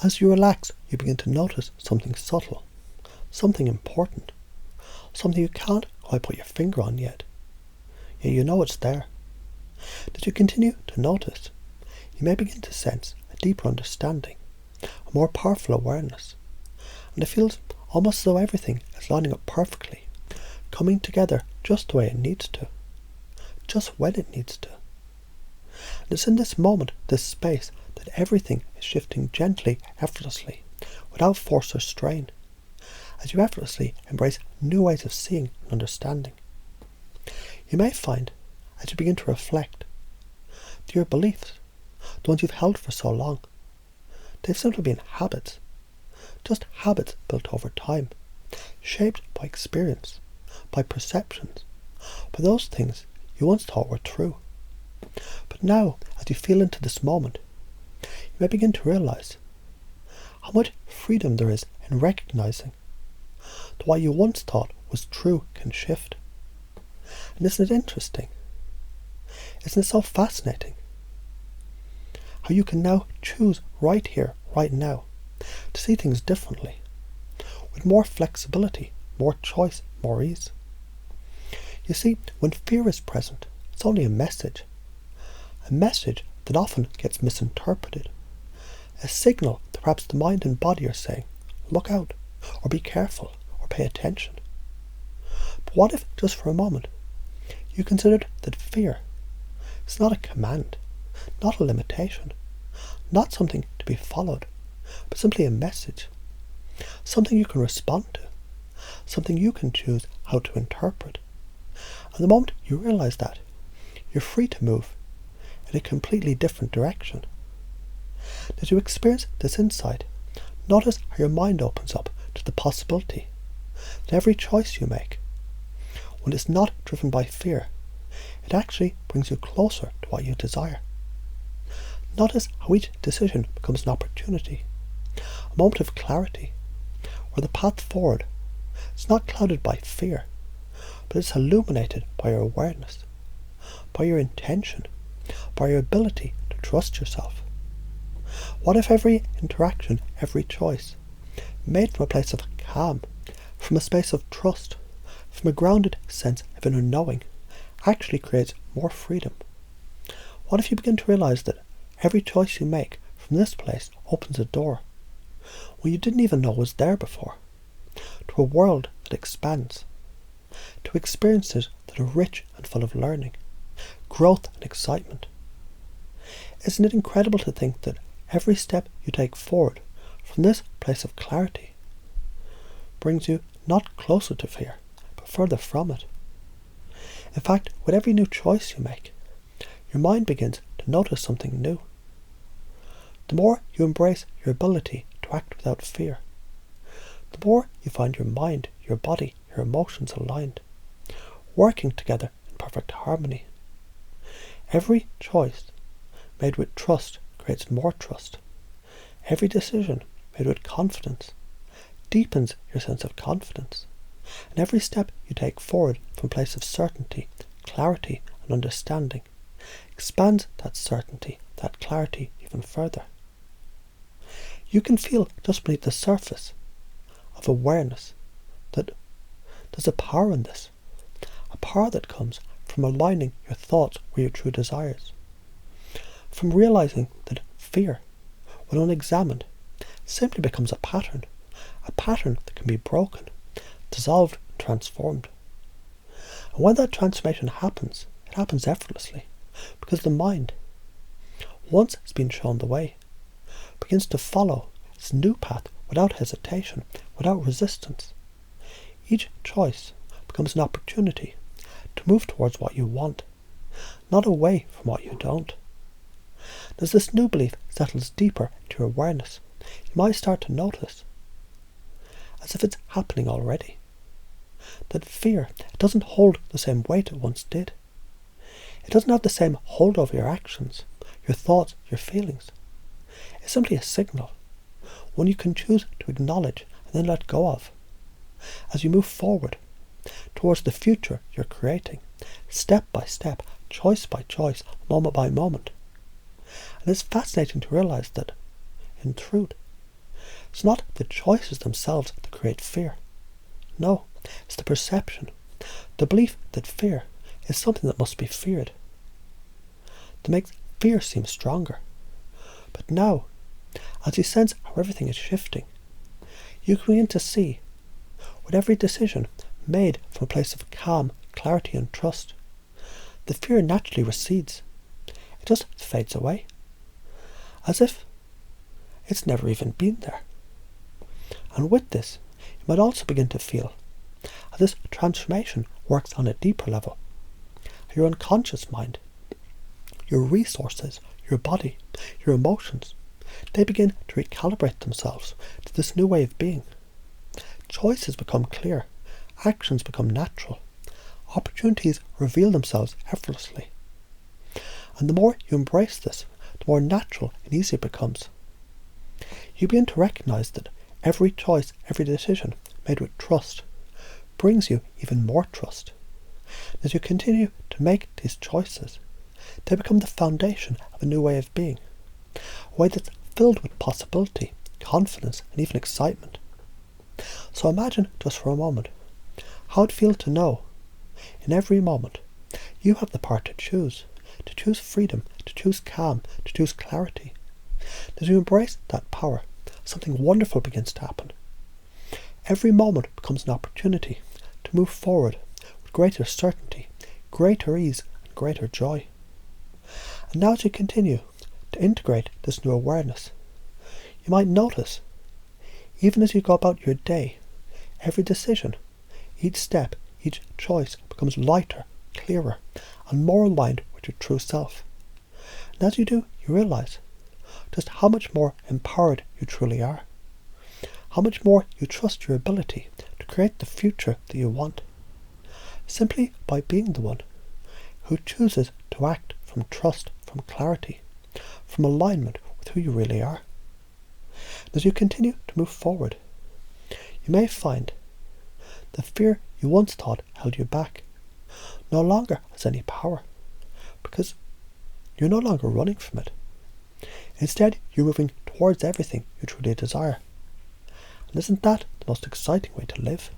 As you relax, you begin to notice something subtle, something important, something you can't quite put your finger on yet. Yet you know it's there. As you continue to notice, you may begin to sense a deeper understanding, a more powerful awareness, and it feels almost as though everything is lining up perfectly, coming together just the way it needs to, just when it needs to. And it's in this moment, this space, that everything is shifting gently, effortlessly, without force or strain, as you effortlessly embrace new ways of seeing and understanding. You may find, as you begin to reflect, that your beliefs, the ones you've held for so long, they've simply been habits, just habits built over time, shaped by experience, by perceptions, by those things you once thought were true. But now, as you feel into this moment, you may begin to realize how much freedom there is in recognizing that what you once thought was true can shift. And isn't it interesting? Isn't it so fascinating? How you can now choose right here, right now, to see things differently, with more flexibility, more choice, more ease. You see, when fear is present, it's only a message that often gets misinterpreted, a signal that perhaps the mind and body are saying, look out, or be careful, or pay attention. But what if, just for a moment, you considered that fear is not a command, not a limitation, not something to be followed, but simply a message, something you can respond to, something you can choose how to interpret. And the moment you realize that, you're free to move in a completely different direction. As you experience this insight, notice how your mind opens up to the possibility that every choice you make, when it's not driven by fear, it actually brings you closer to what you desire. Notice how each decision becomes an opportunity, a moment of clarity, where the path forward is not clouded by fear, but it's illuminated by your awareness, by your intention, by your ability to trust yourself. What if every interaction, every choice, made from a place of calm, from a space of trust, from a grounded sense of inner knowing, actually creates more freedom? What if you begin to realize that every choice you make from this place opens a door, where you didn't even know was there before, to a world that expands, to experiences that are rich and full of learning, growth and excitement? Isn't it incredible to think that every step you take forward from this place of clarity brings you not closer to fear, but further from it? In fact, with every new choice you make, your mind begins to notice something new. The more you embrace your ability to act without fear, the more you find your mind, your body, your emotions aligned, working together in perfect harmony. Every choice made with trust creates more trust. Every decision made with confidence deepens your sense of confidence. And every step you take forward from a place of certainty, clarity and understanding expands that certainty, that clarity even further. You can feel just beneath the surface of awareness that there's a power in this, a power that comes from aligning your thoughts with your true desires, from realizing that fear, when unexamined, simply becomes a pattern that can be broken, dissolved and transformed. And when that transformation happens, it happens effortlessly, because the mind, once it's been shown the way, begins to follow its new path without hesitation, without resistance. Each choice becomes an opportunity to move towards what you want, not away from what you don't. As this new belief settles deeper into your awareness, you might start to notice, as if it's happening already, that fear doesn't hold the same weight it once did. It doesn't have the same hold over your actions, your thoughts, your feelings. It's simply a signal, one you can choose to acknowledge and then let go of, as you move forward towards the future you're creating, step by step, choice by choice, moment by moment. And it's fascinating to realize that, in truth, It's not the choices themselves that create fear. No, it's the perception, the belief that fear is something that must be feared. To make fear seem stronger. But now, as you sense how everything is shifting, you can begin to see, with every decision made from a place of calm, clarity and trust, the fear naturally recedes. It just fades away, as if it's never even been there. And with this, you might also begin to feel how this transformation works on a deeper level. Your unconscious mind, your resources, your body, your emotions, they begin to recalibrate themselves to this new way of being. Choices become clear, actions become natural, opportunities reveal themselves effortlessly. And the more you embrace this, the more natural and easy it becomes. You begin to recognize that every choice, every decision made with trust brings you even more trust. As you continue to make these choices, they become the foundation of a new way of being, a way that's filled with possibility, confidence and even excitement. So imagine just for a moment how it feels to know, in every moment, you have the power to choose freedom, to choose calm, to choose clarity. As you embrace that power, something wonderful begins to happen. Every moment becomes an opportunity to move forward with greater certainty, greater ease and greater joy. And now as you continue to integrate this new awareness, you might notice, even as you go about your day, every decision, each step, each choice becomes lighter, clearer, and more aligned with your true self. And as you do, you realize just how much more empowered you truly are, how much more you trust your ability to create the future that you want, simply by being the one who chooses to act from trust, from clarity, from alignment with who you really are. And as you continue to move forward, you may find the fear you once thought held you back no longer has any power, because you're no longer running from it. Instead, you're moving towards everything you truly desire. And isn't that the most exciting way to live?